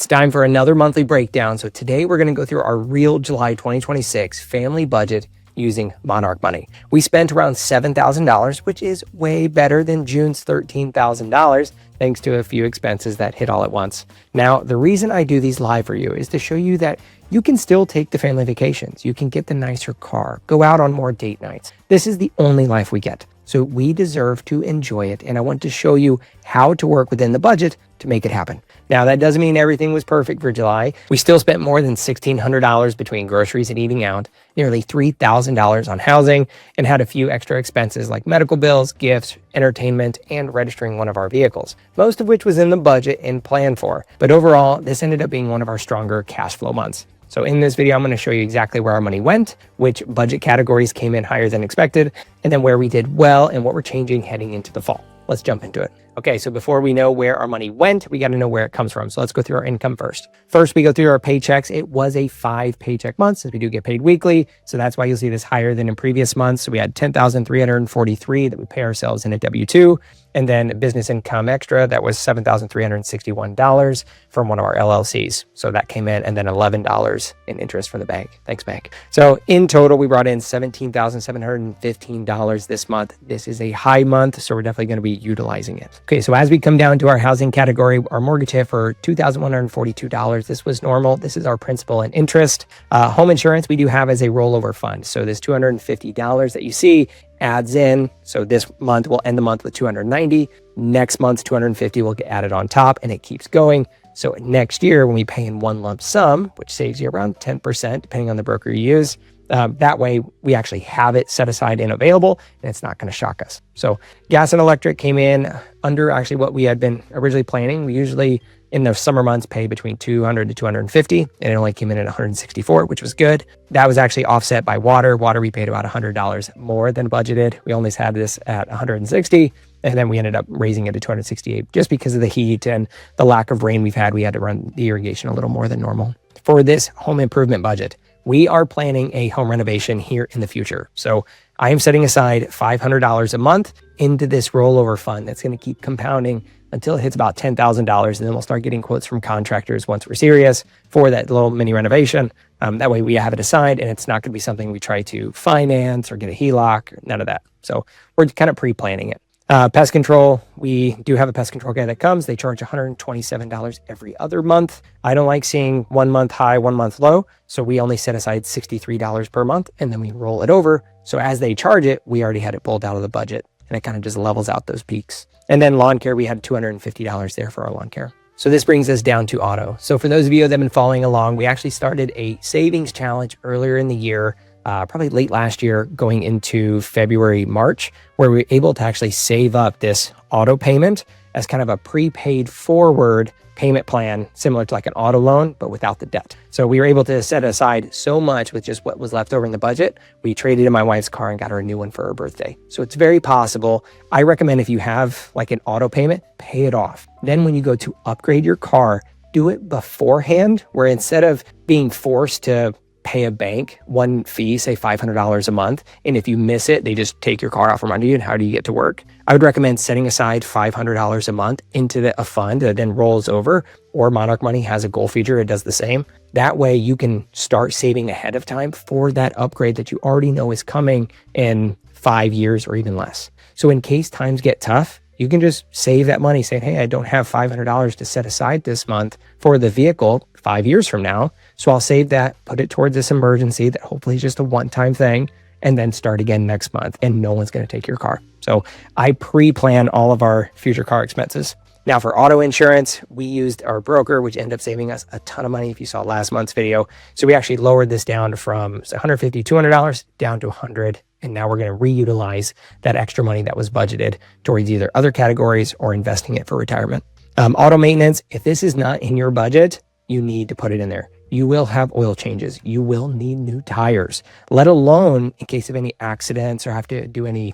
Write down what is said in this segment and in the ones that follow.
It's time for another monthly breakdown. So today we're going to go through our real July 2026 family budget using Monarch Money. We spent around $7,000, which is way better than June's $13,000, thanks to a few expenses that hit all at once. Now, the reason I do these live for you is to show you that you can still take the family vacations. You can get the nicer car, go out on more date nights. This is the only life we get. So we deserve to enjoy it. And I want to show you how to work within the budget to make it happen. Now, that doesn't mean everything was perfect for July. We still spent more than $1,600 between groceries and eating out, nearly $3,000 on housing, and had a few extra expenses like medical bills, gifts, entertainment, and registering one of our vehicles, most of which was in the budget and planned for. But overall, this ended up being one of our stronger cash flow months. So in this video, I'm going to show you exactly where our money went, which budget categories came in higher than expected, and then where we did well and what we're changing heading into the fall. Let's jump into it. Okay, so before we know where our money went, we got to know where it comes from. So let's go through our income first. First, we go through our paychecks. It was a 5 paycheck month since we do get paid weekly. So that's why you'll see this higher than in previous months. So we had $10,343 that we pay ourselves in a W-2. And then business income extra, that was $7,361 from one of our LLCs. So that came in, and then $11 in interest from the bank. Thanks, bank. So in total, we brought in $17,715 this month. This is a high month, so we're definitely going to be utilizing it. Okay, so as we come down to our housing category, our mortgage hit for $2,142. This was normal. This is our principal and interest. Home insurance, we do have as a rollover fund. So this $250 that you see adds in. So this month we'll end the month with $290. Next month's $250 will get added on top, and it keeps going. So next year when we pay in one lump sum, which saves you around 10%, depending on the broker you use, that way we actually have it set aside and available, and it's not going to shock us. So gas and electric came in under actually what we had been originally planning. We usually in the summer months pay between $200 to $250, and it only came in at $164, which was good. That was actually offset by water. Water, we paid about $100 more than budgeted. We always had this at $160, and then we ended up raising it to $268 just because of the heat and the lack of rain we've had. We had to run the irrigation a little more than normal. For this home improvement budget, we are planning a home renovation here in the future. So I am setting aside $500 a month into this rollover fund that's going to keep compounding until it hits about $10,000. And then we'll start getting quotes from contractors once we're serious for that little mini renovation. That way we have it aside, and it's not going to be something we try to finance or get a HELOC, or none of that. So we're kind of pre-planning it. Pest control, we do have a pest control guy that comes. They charge $127 every other month. I don't like seeing 1 month high, 1 month low. So we only set aside $63 per month, and then we roll it over. So as they charge it, we already had it pulled out of the budget, and it kind of just levels out those peaks. And then lawn care, we had $250 there for our lawn care. So this brings us down to auto. So for those of you that have been following along, we actually started a savings challenge earlier in the year, probably late last year, going into February, March, where we were able to actually save up this auto payment as kind of a prepaid forward payment plan, similar to like an auto loan, but without the debt. So we were able to set aside so much with just what was left over in the budget. We traded in my wife's car and got her a new one for her birthday. So it's very possible. I recommend if you have like an auto payment, pay it off. Then when you go to upgrade your car, do it beforehand, where instead of being forced to pay a bank one fee, say $500 a month, and if you miss it, they just take your car out from under you, and how do you get to work? I would recommend setting aside $500 a month into a fund that then rolls over, or Monarch Money has a goal feature, it does the same. That way you can start saving ahead of time for that upgrade that you already know is coming in 5 years or even less. So in case times get tough, you can just save that money saying, hey, I don't have $500 to set aside this month for the vehicle 5 years from now. So I'll save that, put it towards this emergency that hopefully is just a one-time thing, and then start again next month, and no one's going to take your car. So I pre-plan all of our future car expenses. Now for auto insurance, we used our broker, which ended up saving us a ton of money if you saw last month's video. So we actually lowered this down from $150, $200 down to $100. And now we're going to reutilize that extra money that was budgeted towards either other categories or investing it for retirement. Auto maintenance, if this is not in your budget, you need to put it in there. You will have oil changes. You will need new tires, let alone in case of any accidents or have to do any,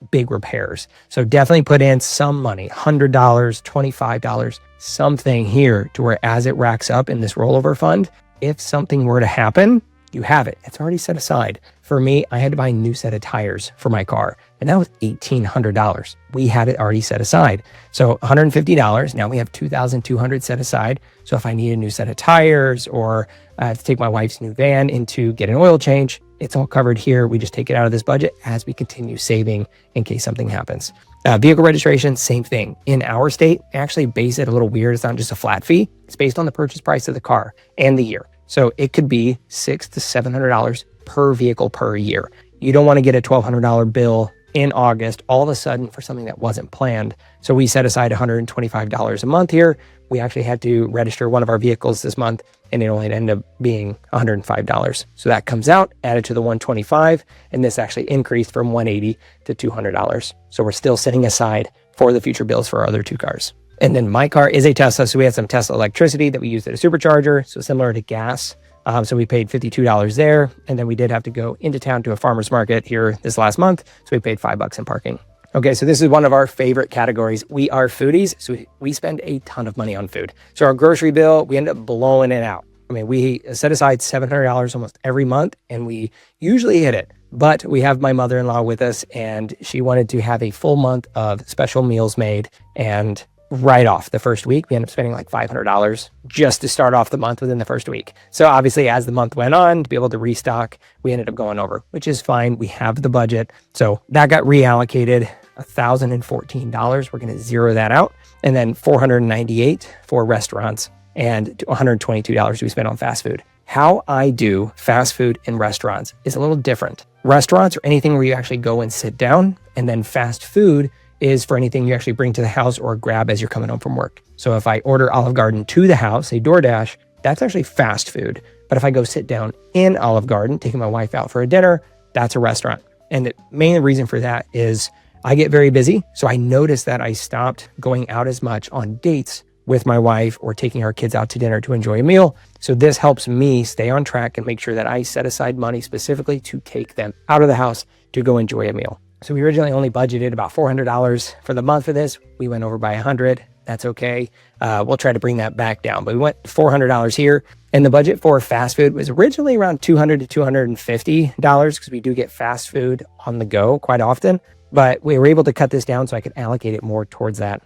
big repairs. So definitely put in some money, $100, $25, something here to where as it racks up in this rollover fund, if something were to happen, You have it. It's already set aside. For me, I had to buy a new set of tires for my car, and that was $1,800. We had it already set aside. So $150. Now we have $2,200 set aside. So if I need a new set of tires, or I have to take my wife's new van in to get an oil change, it's all covered here. We just take it out of this budget as we continue saving in case something happens. Vehicle registration, same thing. In our state, they actually base it a little weird. It's not just a flat fee. It's based on the purchase price of the car and the year. So it could be $600 to $700 per vehicle per year. You don't want to get a $1,200 bill in August all of a sudden for something that wasn't planned. So we set aside $125 a month here. We actually had to register one of our vehicles this month, and it only ended up being $105. So that comes out, added to the $125, and this actually increased from $180 to $200. So we're still setting aside for the future bills for our other two cars. And then my car is a Tesla, so we had some Tesla electricity that we used at a supercharger, so similar to gas. So we paid $52 there, and then we did have to go into town to a farmer's market here this last month, so we paid $5 in parking. Okay, so this is one of our favorite categories. We are foodies, so we spend a ton of money on food. So our grocery bill, we end up blowing it out. I mean, we set aside $700 almost every month, and we usually hit it. But we have my mother-in-law with us, and she wanted to have a full month of special meals made, and right off the first week, we ended up spending like $500 just to start off the month within the first week. So obviously, as the month went on, to be able to restock, we ended up going over, which is fine. We have the budget. So that got reallocated, $1,014. We're going to zero that out. And then $498 for restaurants and $122 we spent on fast food. How I do fast food in restaurants is a little different. Restaurants are anything where you actually go and sit down, and then fast food is for anything you actually bring to the house or grab as you're coming home from work. So if I order Olive Garden to the house, a DoorDash, that's actually fast food. But if I go sit down in Olive Garden, taking my wife out for a dinner, that's a restaurant. And the main reason for that is I get very busy. So I noticed that I stopped going out as much on dates with my wife or taking our kids out to dinner to enjoy a meal. So this helps me stay on track and make sure that I set aside money specifically to take them out of the house to go enjoy a meal. So we originally only budgeted about $400 for the month for this. We went over by $100. That's okay. We'll try to bring that back down. But we went $400 here. And the budget for fast food was originally around $200 to $250 because we do get fast food on the go quite often. But we were able to cut this down so I could allocate it more towards that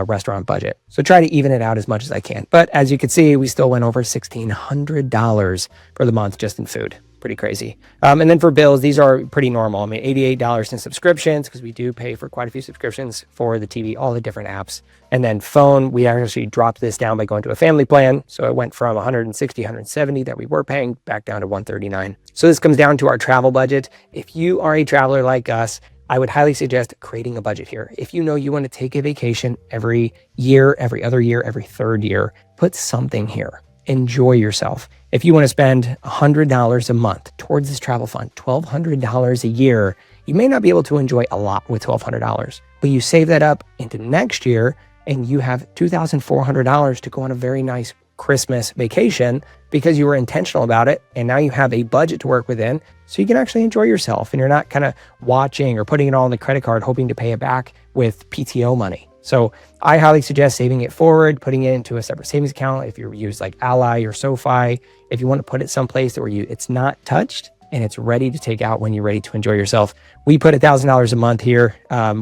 restaurant budget. So try to even it out as much as I can. But as you can see, we still went over $1,600 for the month just in food. Pretty crazy. And then for bills, these are pretty normal. I mean, $88 in subscriptions because we do pay for quite a few subscriptions for the TV, all the different apps. And then phone, we actually dropped this down by going to a family plan. So it went from $160, $170 that we were paying back down to $139. So this comes down to our travel budget. If you are a traveler like us, I would highly suggest creating a budget here. If you know you want to take a vacation every year, every other year, every third year, put something here. Enjoy yourself. If you want to spend $100 a month towards this travel fund, $1,200 a year, you may not be able to enjoy a lot with $1,200, but you save that up into next year and you have $2,400 to go on a very nice Christmas vacation because you were intentional about it. And now you have a budget to work within so you can actually enjoy yourself and you're not kind of watching or putting it all on the credit card, hoping to pay it back with PTO money. So I highly suggest saving it forward, putting it into a separate savings account. If you use like Ally or SoFi, if you want to put it someplace where it's not touched and it's ready to take out when you're ready to enjoy yourself. We put $1,000 a month here.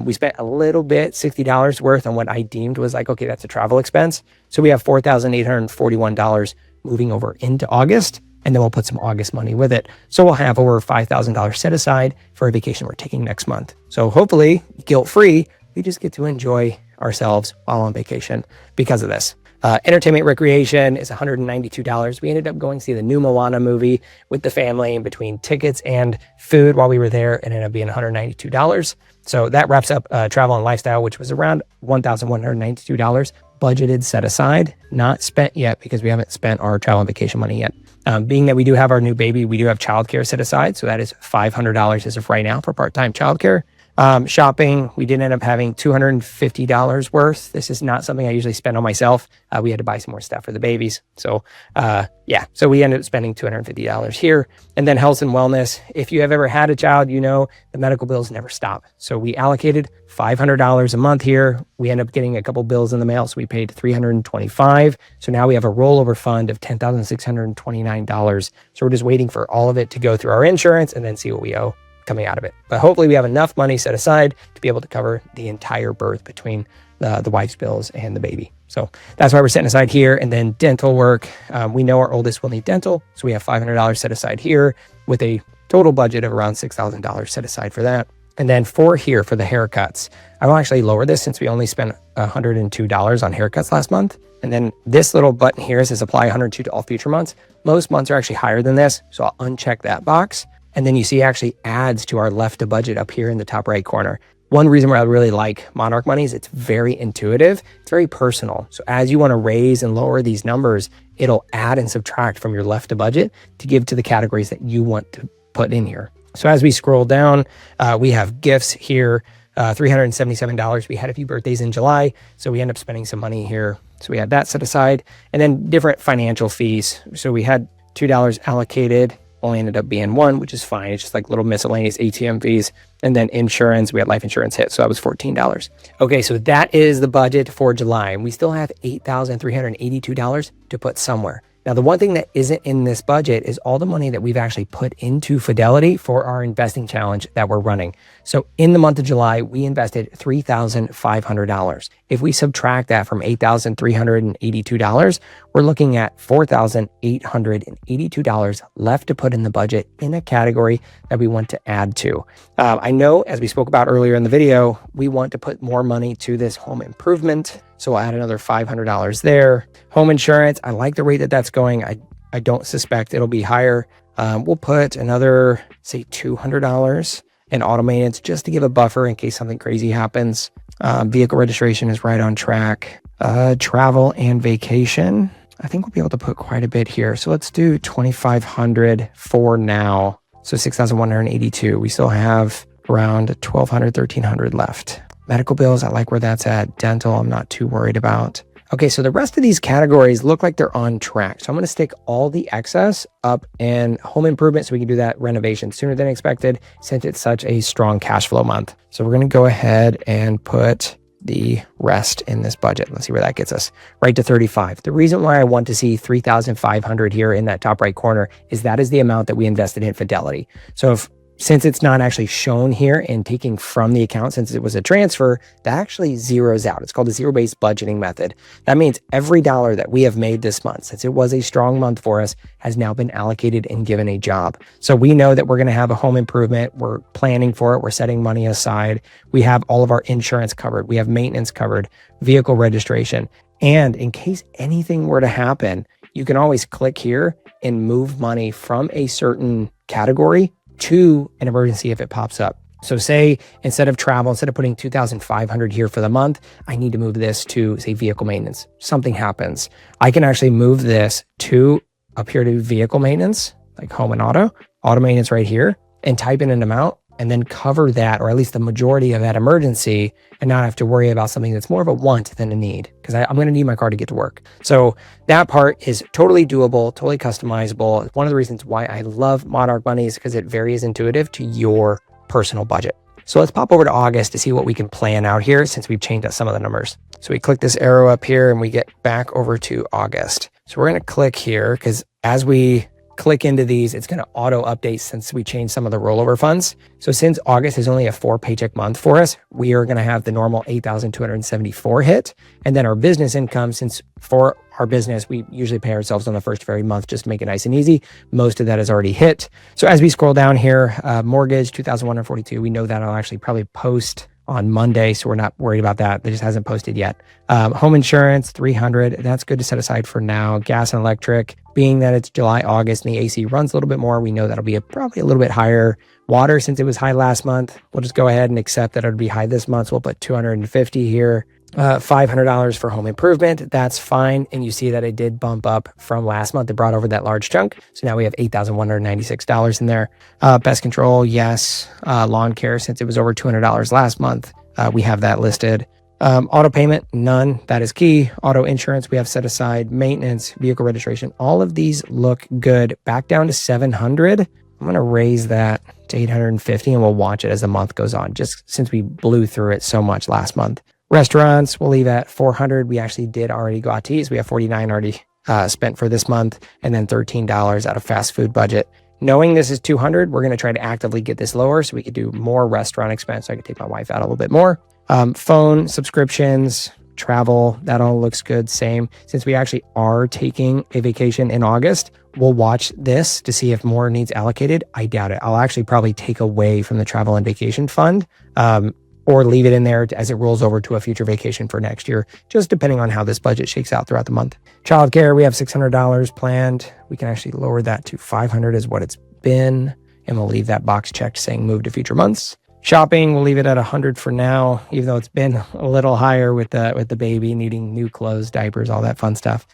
We spent a little bit, $60 worth on what I deemed was like, okay, that's a travel expense. So we have $4,841 moving over into August, and then we'll put some August money with it. So we'll have over $5,000 set aside for a vacation we're taking next month. So hopefully guilt-free, we just get to enjoy ourselves while on vacation because of this. Entertainment recreation is $192. We ended up going to see the new Moana movie with the family, and between tickets and food while we were there, it ended up being $192. So that wraps up travel and lifestyle, which was around $1,192 budgeted, set aside, not spent yet because we haven't spent our travel and vacation money yet. Being that we do have our new baby, we do have childcare set aside. So that is $500 as of right now for part-time childcare. Shopping, we did end up having $250 worth. This is not something I usually spend on myself. We had to buy some more stuff for the babies. So so we ended up spending $250 here. And then health and wellness. If you have ever had a child, you know the medical bills never stop. So we allocated $500 a month here. We end up getting a couple bills in the mail. So we paid $325. So now we have a rollover fund of $10,629. So we're just waiting for all of it to go through our insurance and then see what we owe coming out of it. But hopefully we have enough money set aside to be able to cover the entire birth between the wife's bills and the baby. So that's why we're setting aside here. And then dental work. We know our oldest will need dental. So we have $500 set aside here with a total budget of around $6,000 set aside for that. And then for the haircuts, I will actually lower this since we only spent $102 on haircuts last month. And then this little button here says apply 102 to all future months. Most months are actually higher than this. So I'll uncheck that box. And then you see it actually adds to our left to budget up here in the top right corner. One reason why I really like Monarch Money is it's very intuitive. It's very personal. So as you want to raise and lower these numbers, it'll add and subtract from your left to budget to give to the categories that you want to put in here. So as we scroll down, we have gifts here, $377. We had a few birthdays in July, so we end up spending some money here. So we had that set aside. And then different financial fees. So we had $2 allocated. Only ended up being $1, which is fine. It's just like little miscellaneous ATM fees. And then insurance, we had life insurance hit. So that was $14. Okay, so that is the budget for July. And we still have $8,382 to put somewhere. Now, the one thing that isn't in this budget is all the money that we've actually put into Fidelity for our investing challenge that we're running. So in the month of July, we invested $3,500. If we subtract that from $8,382, we're looking at $4,882 left to put in the budget in a category that we want to add to. I know, as we spoke about earlier in the video, we want to put more money to this home improvement. So we'll add another $500 there. Home insurance, I like the rate that that's going. I don't suspect it'll be higher. We'll put another, say, $200 in auto maintenance just to give a buffer in case something crazy happens. Vehicle registration is right on track. Travel and vacation, I think we'll be able to put quite a bit here. So let's do $2,500 for now. So $6,182. We still have around $1,200, $1,300 left. Medical bills, I like where that's at. Dental, I'm not too worried about. Okay, so the rest of these categories look like they're on track. So I'm going to stick all the excess up in home improvement so we can do that renovation sooner than expected since it's such a strong cash flow month. So we're going to go ahead and put the rest in this budget. Let's see where that gets us. Right to 35. The reason why I want to see 3,500 here in that top right corner is that is the amount that we invested in Fidelity. So since it's not actually shown here and taking from the account, since it was a transfer, that actually zeroes out. It's called a zero-based budgeting method. That means every dollar that we have made this month, since it was a strong month for us, has now been allocated and given a job. So we know that we're going to have a home improvement. We're planning for it. We're setting money aside. We have all of our insurance covered. We have maintenance covered, vehicle registration. And in case anything were to happen, you can always click here and move money from a certain category to an emergency if it pops up. So say instead of travel, instead of putting $2,500 here for the month, I need to move this to, say, vehicle maintenance. Something happens. I can actually move this to up here to vehicle maintenance, like home and auto maintenance right here, and type in an amount and then cover that, or at least the majority of that emergency, and not have to worry about something that's more of a want than a need, because I'm going to need my car to get to work. So that part is totally doable, totally customizable. One of the reasons why I love Monarch Money is because it varies intuitive to your personal budget. So let's pop over to August to see what we can plan out here since we've changed up some of the numbers. So we click this arrow up here and we get back over to August. So we're going to click here because as we click into these, it's going to auto update since we changed some of the rollover funds. So since August is only a 4 paycheck month for us, we are going to have the normal $8,274 hit. And then our business income, since for our business, we usually pay ourselves on the first of every month just to make it nice and easy. Most of that is already hit. So as we scroll down here, mortgage, $2,142. We know that I'll actually probably post on Monday, so we're not worried about that. That just hasn't posted yet. Home insurance, $300. That's good to set aside for now. Gas and electric, being that it's July, August, and the AC runs a little bit more, we know that'll be probably a little bit higher. Water, since it was high last month, we'll just go ahead and accept that it'll be high this month. So we'll put $250 here. $500 for home improvement. That's fine. And you see that it did bump up from last month. It brought over that large chunk. So now we have $8,196 in there. Pest control, yes. Lawn care, since it was over $200 last month, we have that listed. Auto payment, none. That is key. Auto insurance, we have set aside. Maintenance, vehicle registration, all of these look good. Back down to 700. I'm going to raise that to 850 and we'll watch it as the month goes on, just since we blew through it so much last month. Restaurants, we'll leave at 400. We actually did already go out to eat. So we have 49 already spent for this month, and then $13 out of fast food budget. Knowing this is 200, we're going to try to actively get this lower so we could do more restaurant expense. So I could take my wife out a little bit more. Phone subscriptions, travel, that all looks good. Same. Since we actually are taking a vacation in August, we'll watch this to see if more needs allocated. I doubt it. I'll actually probably take away from the travel and vacation fund, or leave it in there as it rolls over to a future vacation for next year, just depending on how this budget shakes out throughout the month. Childcare, we have $600 planned. We can actually lower that to 500 is what it's been, and we'll leave that box checked saying move to future months. Shopping, we'll leave it at 100 for now, even though it's been a little higher with the baby needing new clothes, diapers, all that fun stuff.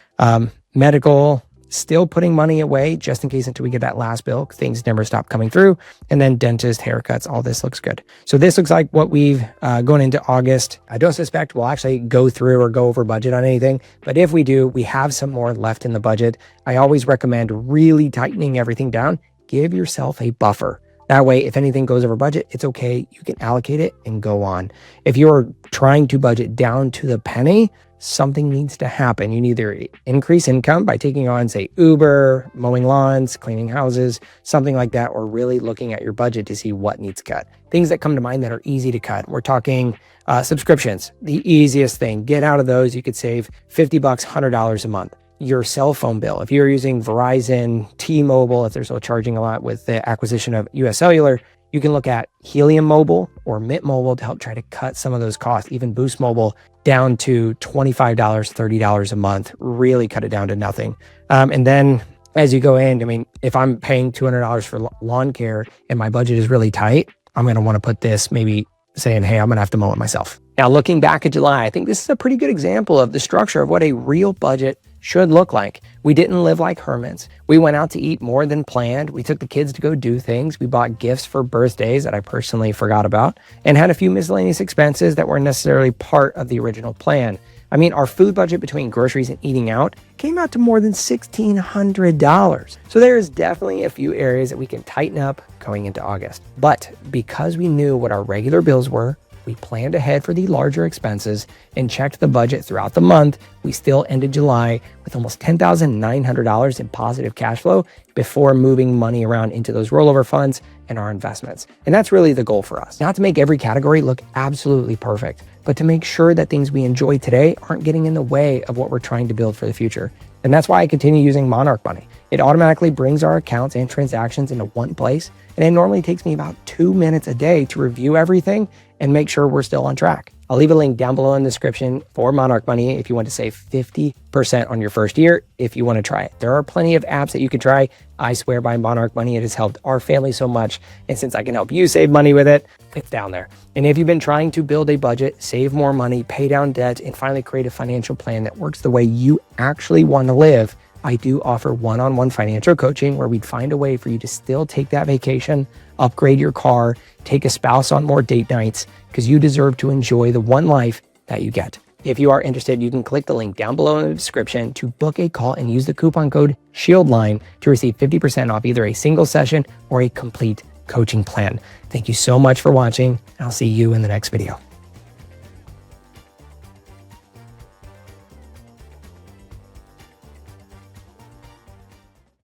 Medical, still putting money away just in case until we get that last bill. Things never stop coming through. And then dentist, haircuts, all this looks good. So this looks like what we've going into August. I don't suspect we'll actually go through or go over budget on anything. But if we do, we have some more left in the budget. I always recommend really tightening everything down. Give yourself a buffer. That way, if anything goes over budget, it's okay. You can allocate it and go on. If you're trying to budget down to the penny, something needs to happen. You need either increase income by taking on, say, Uber, mowing lawns, cleaning houses, something like that, or really looking at your budget to see what needs cut. Things that come to mind that are easy to cut. We're talking subscriptions, the easiest thing. Get out of those. You could save $50, $100 a month. Your cell phone bill. If you're using Verizon, T-Mobile, if they're still charging a lot with the acquisition of US Cellular, you can look at Helium Mobile or Mint Mobile to help try to cut some of those costs. Even Boost Mobile down to $25, $30 a month, really cut it down to nothing. And then as you go in, I mean, if I'm paying $200 for lawn care and my budget is really tight, I'm going to want to put this maybe saying, hey, I'm going to have to mow it myself. Now, looking back at July, I think this is a pretty good example of the structure of what a real budget should look like. We didn't live like hermits. We went out to eat more than planned. We took the kids to go do things. We bought gifts for birthdays that I personally forgot about, and had a few miscellaneous expenses that weren't necessarily part of the original plan. I mean, our food budget between groceries and eating out came out to more than $1,600. So there is definitely a few areas that we can tighten up going into August. But because we knew what our regular bills were, we planned ahead for the larger expenses and checked the budget throughout the month. We still ended July with almost $10,900 in positive cash flow before moving money around into those rollover funds and our investments. And that's really the goal for us. Not to make every category look absolutely perfect, but to make sure that things we enjoy today aren't getting in the way of what we're trying to build for the future. And that's why I continue using Monarch Money. It automatically brings our accounts and transactions into one place. And it normally takes me about 2 minutes a day to review everything and make sure we're still on track. I'll leave a link down below in the description for Monarch Money if you want to save 50% on your first year if you want to try it. There are plenty of apps that you can try. I swear by Monarch Money, it has helped our family so much. And since I can help you save money with it, it's down there. And if you've been trying to build a budget, save more money, pay down debt, and finally create a financial plan that works the way you actually want to live, I do offer one-on-one financial coaching where we'd find a way for you to still take that vacation, upgrade your car, take a spouse on more date nights, because you deserve to enjoy the one life that you get. If you are interested, you can click the link down below in the description to book a call and use the coupon code SHIELDLINE to receive 50% off either a single session or a complete coaching plan. Thank you so much for watching. I'll see you in the next video.